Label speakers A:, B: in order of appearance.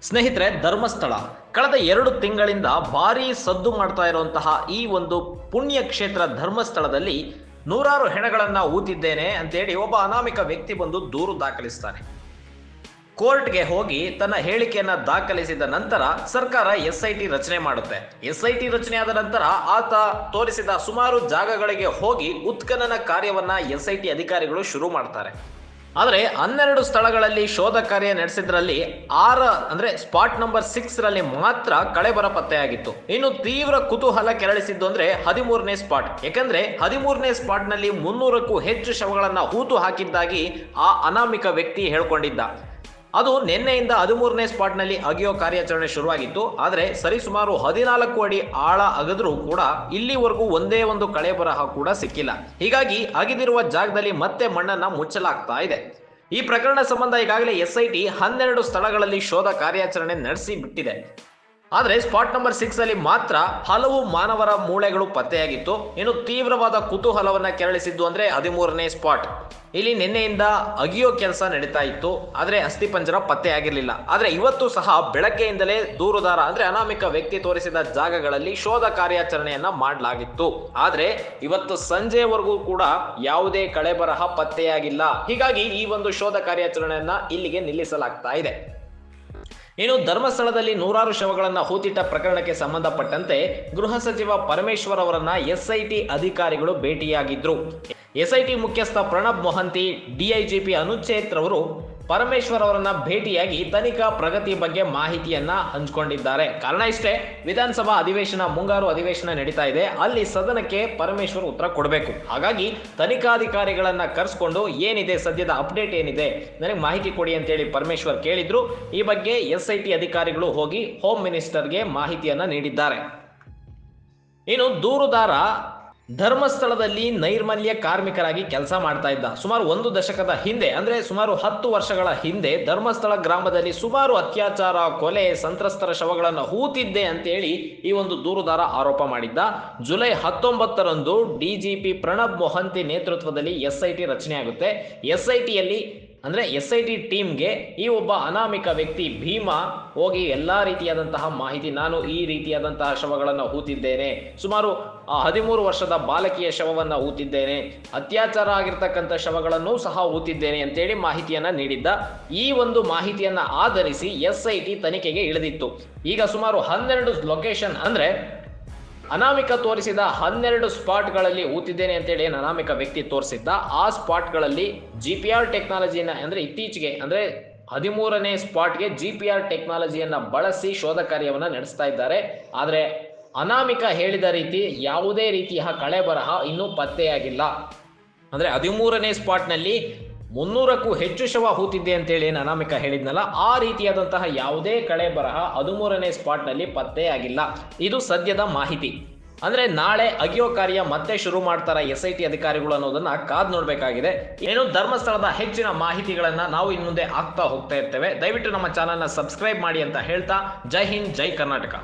A: ಸ್ನೇಹಿತರೆ, ಧರ್ಮಸ್ಥಳ ಕಳೆದ 2 ತಿಂಗಳಿಂದ ಭಾರೀ ಸದ್ದು ಮಾಡ್ತಾ ಇರುವಂತಹ ಈ ಒಂದು ಪುಣ್ಯ ಕ್ಷೇತ್ರ ಧರ್ಮಸ್ಥಳದಲ್ಲಿ ನೂರಾರು ಹೆಣಗಳನ್ನ ಊತಿದ್ದೇನೆ ಅಂತೇಳಿ ಒಬ್ಬ ಅನಾಮಿಕ ವ್ಯಕ್ತಿ ಬಂದು ದೂರು ದಾಖಲಿಸ್ತಾನೆ. ಕೋರ್ಟ್ಗೆ ಹೋಗಿ ತನ್ನ ಹೇಳಿಕೆಯನ್ನ ದಾಖಲಿಸಿದ ನಂತರ ಸರ್ಕಾರ SIT ರಚನೆ ಮಾಡುತ್ತೆ. SIT ರಚನೆ ಆದ ನಂತರ ಆತ ತೋರಿಸಿದ ಸುಮಾರು ಜಾಗಗಳಿಗೆ ಹೋಗಿ ಉತ್ಖನನ ಕಾರ್ಯವನ್ನ SIT ಅಧಿಕಾರಿಗಳು ಶುರು ಮಾಡ್ತಾರೆ. ಆದರೆ 12 ಸ್ಥಳಗಳಲ್ಲಿ ಶೋಧ ಕಾರ್ಯ ನಡೆಸಿದ್ರಲ್ಲಿ 6 ಅಂದ್ರೆ ಸ್ಪಾಟ್ ನಂಬರ್ 6 ರಲ್ಲಿ ಮಾತ್ರ ಕಳೆಬರ ಪತ್ತೆಯಾಗಿತ್ತು. ಇನ್ನು ತೀವ್ರ ಕುತೂಹಲ ಕೆರಳಿಸಿದ್ದು ಅಂದ್ರೆ 13ನೇ ಸ್ಪಾಟ್. ಯಾಕಂದ್ರೆ 13ನೇ ಸ್ಪಾಟ್ ನಲ್ಲಿ 300ಕ್ಕೂ ಹೆಚ್ಚು ಶವಗಳನ್ನ ಹೂತು ಹಾಕಿದ್ದಾಗಿ ಆ ಅನಾಮಿಕ ವ್ಯಕ್ತಿ ಹೇಳ್ಕೊಂಡಿದ್ದ. ಅದು ನಿನ್ನೆಯಿಂದ 13ನೇ ಸ್ಪಾಟ್ ನಲ್ಲಿ ಅಗೆಯೋ ಕಾರ್ಯಾಚರಣೆ ಶುರುವಾಗಿತ್ತು. ಆದರೆ ಸರಿಸುಮಾರು 14 ಅಡಿ ಆಳ ಅಗದ್ರೂ ಕೂಡ ಇಲ್ಲಿವರೆಗೂ ಒಂದೇ ಒಂದು ಕಳೆ ಬರಹ ಕೂಡ ಸಿಕ್ಕಿಲ್ಲ. ಹೀಗಾಗಿ ಅಗಿದಿರುವ ಜಾಗದಲ್ಲಿ ಮತ್ತೆ ಮಣ್ಣನ್ನ ಮುಚ್ಚಲಾಗ್ತಾ ಇದೆ. ಈ ಪ್ರಕರಣ ಸಂಬಂಧ ಈಗಾಗಲೇ SIT 12 ಸ್ಥಳಗಳಲ್ಲಿ ಶೋಧ ಕಾರ್ಯಾಚರಣೆ ನಡೆಸಿ ಬಿಟ್ಟಿದೆ. ಆದರೆ ಸ್ಪಾಟ್ ನಂಬರ್ 6 ಅಲ್ಲಿ ಮಾತ್ರ ಹಲವು ಮಾನವರ ಮೂಳೆಗಳು ಪತ್ತೆಯಾಗಿತ್ತು. ಇನ್ನು ತೀವ್ರವಾದ ಕುತೂಹಲವನ್ನ ಕೆರಳಿಸಿದ್ದು ಅಂದ್ರೆ 13ನೇ ಸ್ಪಾಟ್. ಇಲ್ಲಿ ನಿನ್ನೆಯಿಂದ ಅಗಿಯೋ ಕೆಲಸ ನಡೀತಾ ಇತ್ತು, ಆದರೆ ಅಸ್ಥಿಪಂಜರ ಪತ್ತೆಯಾಗಿರಲಿಲ್ಲ. ಆದರೆ ಇವತ್ತು ಸಹ ಬೆಳಗ್ಗೆಯಿಂದಲೇ ದೂರುದಾರ ಅಂದ್ರೆ ಅನಾಮಿಕ ವ್ಯಕ್ತಿ ತೋರಿಸಿದ ಜಾಗಗಳಲ್ಲಿ ಶೋಧ ಕಾರ್ಯಾಚರಣೆಯನ್ನ ಮಾಡಲಾಗಿತ್ತು. ಆದರೆ ಇವತ್ತು ಸಂಜೆವರೆಗೂ ಕೂಡ ಯಾವುದೇ ಕಳೆಬರಹ ಪತ್ತೆಯಾಗಿಲ್ಲ. ಹೀಗಾಗಿ ಈ ಒಂದು ಶೋಧ ಕಾರ್ಯಾಚರಣೆಯನ್ನ ಇಲ್ಲಿಗೆ ನಿಲ್ಲಿಸಲಾಗ್ತಾ ಇದೆ. ಇನ್ನು ಧರ್ಮಸ್ಥಳದಲ್ಲಿ ನೂರಾರು ಶವಗಳನ್ನ ಹೂತಿಟ್ಟ ಪ್ರಕರಣಕ್ಕೆ ಸಂಬಂಧಪಟ್ಟಂತೆ ಗೃಹ ಸಚಿವ ಪರಮೇಶ್ವರ್ ಅವರನ್ನ SIT ಅಧಿಕಾರಿಗಳು ಭೇಟಿಯಾಗಿದ್ರು. SIT ಮುಖ್ಯಸ್ಥ ಪ್ರಣಬ್ ಮೊಹಂತಿ, DIGP ಅನುಚೇತ್ ರವರು ಪರಮೇಶ್ವರ್ ಅವರನ್ನ ಭೇಟಿಯಾಗಿ ತನಿಖಾ ಪ್ರಗತಿ ಬಗ್ಗೆ ಮಾಹಿತಿಯನ್ನ ಹಂಚಿಕೊಂಡಿದ್ದಾರೆ. ಕಾರಣ ಇಷ್ಟೇ, ವಿಧಾನಸಭಾ ಅಧಿವೇಶನ, ಮುಂಗಾರು ಅಧಿವೇಶನ ನಡೀತಾ ಇದೆ. ಅಲ್ಲಿ ಸದನಕ್ಕೆ ಪರಮೇಶ್ವರ್ ಉತ್ತರ ಕೊಡಬೇಕು. ಹಾಗಾಗಿ ತನಿಖಾಧಿಕಾರಿಗಳನ್ನ ಕರೆಸ್ಕೊಂಡು ಏನಿದೆ ಸದ್ಯದ ಅಪ್ಡೇಟ್ ಏನಿದೆ ನನಗೆ ಮಾಹಿತಿ ಕೊಡಿ ಅಂತೇಳಿ ಪರಮೇಶ್ವರ್ ಕೇಳಿದ್ರು. ಈ ಬಗ್ಗೆ SIT ಅಧಿಕಾರಿಗಳು ಹೋಗಿ ಹೋಮ್ ಮಿನಿಸ್ಟರ್ಗೆ ಮಾಹಿತಿಯನ್ನ ನೀಡಿದ್ದಾರೆ. ಇನ್ನು ದೂರುದಾರ ಧರ್ಮಸ್ಥಳದಲ್ಲಿ ನೈರ್ಮಲ್ಯ ಕಾರ್ಮಿಕರಾಗಿ ಕೆಲಸ ಮಾಡ್ತಾ ಇದ್ದ. ಸುಮಾರು 1 ದಶಕದ ಹಿಂದೆ ಅಂದ್ರೆ ಸುಮಾರು 10 ವರ್ಷಗಳ ಹಿಂದೆ ಧರ್ಮಸ್ಥಳ ಗ್ರಾಮದಲ್ಲಿ ಸುಮಾರು ಅತ್ಯಾಚಾರ, ಕೊಲೆ, ಸಂತ್ರಸ್ತರ ಶವಗಳನ್ನು ಹೂತಿದ್ದೆ ಅಂತೇಳಿ ಈ ಒಂದು ದೂರುದಾರ ಆರೋಪ ಮಾಡಿದ್ದ. ಜುಲೈ 19ರಂದು DGP ಪ್ರಣಬ್ ಮೊಹಂತಿ ನೇತೃತ್ವದಲ್ಲಿ SIT ರಚನೆಯಾಗುತ್ತೆ. SITಯಲ್ಲಿ ಅಂದ್ರೆ SIT ಟೀಮ್ಗೆ ಈ ಒಬ್ಬ ಅನಾಮಿಕ ವ್ಯಕ್ತಿ ಭೀಮಾ ಹೋಗಿ ಎಲ್ಲಾ ರೀತಿಯಾದಂತಹ ಮಾಹಿತಿ, ನಾನು ಈ ರೀತಿಯಾದಂತಹ ಶವಗಳನ್ನು ಹೂತಿದ್ದೇನೆ, ಸುಮಾರು 13 ವರ್ಷದ ಬಾಲಕಿಯ ಶವವನ್ನ ಹೂತಿದ್ದೇನೆ, ಅತ್ಯಾಚಾರ ಆಗಿರ್ತಕ್ಕಂಥ ಶವಗಳನ್ನು ಸಹ ಹೂತಿದ್ದೇನೆ ಅಂತೇಳಿ ಮಾಹಿತಿಯನ್ನ ನೀಡಿದ್ದ. ಈ ಒಂದು ಮಾಹಿತಿಯನ್ನ ಆಧರಿಸಿ SIT ತನಿಖೆಗೆ ಇಳಿದಿತ್ತು. ಈಗ ಸುಮಾರು 12 ಲೊಕೇಶನ್ ಅಂದ್ರೆ ಅನಾಮಿಕ ತೋರಿಸಿದ 12 ಸ್ಪಾಟ್ಗಳಲ್ಲಿ ಹೂತಿದ್ದೇನೆ ಅಂತೇಳಿ ಏನು ಅನಾಮಿಕ ವ್ಯಕ್ತಿ ತೋರಿಸಿದ್ದ ಆ ಸ್ಪಾಟ್ಗಳಲ್ಲಿ GPR ಟೆಕ್ನಾಲಜಿಯನ್ನ ಅಂದ್ರೆ ಇತ್ತೀಚೆಗೆ ಅಂದ್ರೆ 13ನೇ ಸ್ಪಾಟ್ಗೆ GPR ಟೆಕ್ನಾಲಜಿಯನ್ನ ಬಳಸಿ ಶೋಧ ಕಾರ್ಯವನ್ನ ನಡೆಸ್ತಾ ಇದ್ದಾರೆ. ಆದರೆ ಅನಾಮಿಕ ಹೇಳಿದ ರೀತಿ ಯಾವುದೇ ರೀತಿಯ ಕಳೆ ಬರಹ ಇನ್ನೂ ಪತ್ತೆಯಾಗಿಲ್ಲ. ಅಂದ್ರೆ 13ನೇ ಸ್ಪಾಟ್ನಲ್ಲಿ 300ಕ್ಕೂ ಹೆಚ್ಚು ಶವ ಹೂತಿದ್ದೆ ಅಂತೇಳಿ ಏನು ಅನಾಮಿಕ ಹೇಳಿದ್ನಲ್ಲ, ಆ ರೀತಿಯಾದಂತಹ ಯಾವುದೇ ಕಳೆ ಬರಹ 13ನೇ ಸ್ಪಾಟ್ನಲ್ಲಿ ಪತ್ತೆಯಾಗಿಲ್ಲ. ಇದು ಸದ್ಯದ ಮಾಹಿತಿ. ಅಂದ್ರೆ ನಾಳೆ ಅಗಿಯೋ ಕಾರ್ಯ ಮತ್ತೆ ಶುರು ಮಾಡ್ತಾರ SIT ಅಧಿಕಾರಿಗಳು ಅನ್ನೋದನ್ನ ಕಾದ್ ನೋಡ್ಬೇಕಾಗಿದೆ. ಏನು ಧರ್ಮಸ್ಥಳದ ಹೆಚ್ಚಿನ ಮಾಹಿತಿಗಳನ್ನ ನಾವು ಇನ್ನು ಮುಂದೆ ಆಗ್ತಾ ಹೋಗ್ತಾ ಇರ್ತೇವೆ. ದಯವಿಟ್ಟು ನಮ್ಮ ಚಾನಲ್ನ ಸಬ್ಸ್ಕ್ರೈಬ್ ಮಾಡಿ ಅಂತ ಹೇಳ್ತಾ, ಜೈ ಹಿಂದ್, ಜೈ ಕರ್ನಾಟಕ.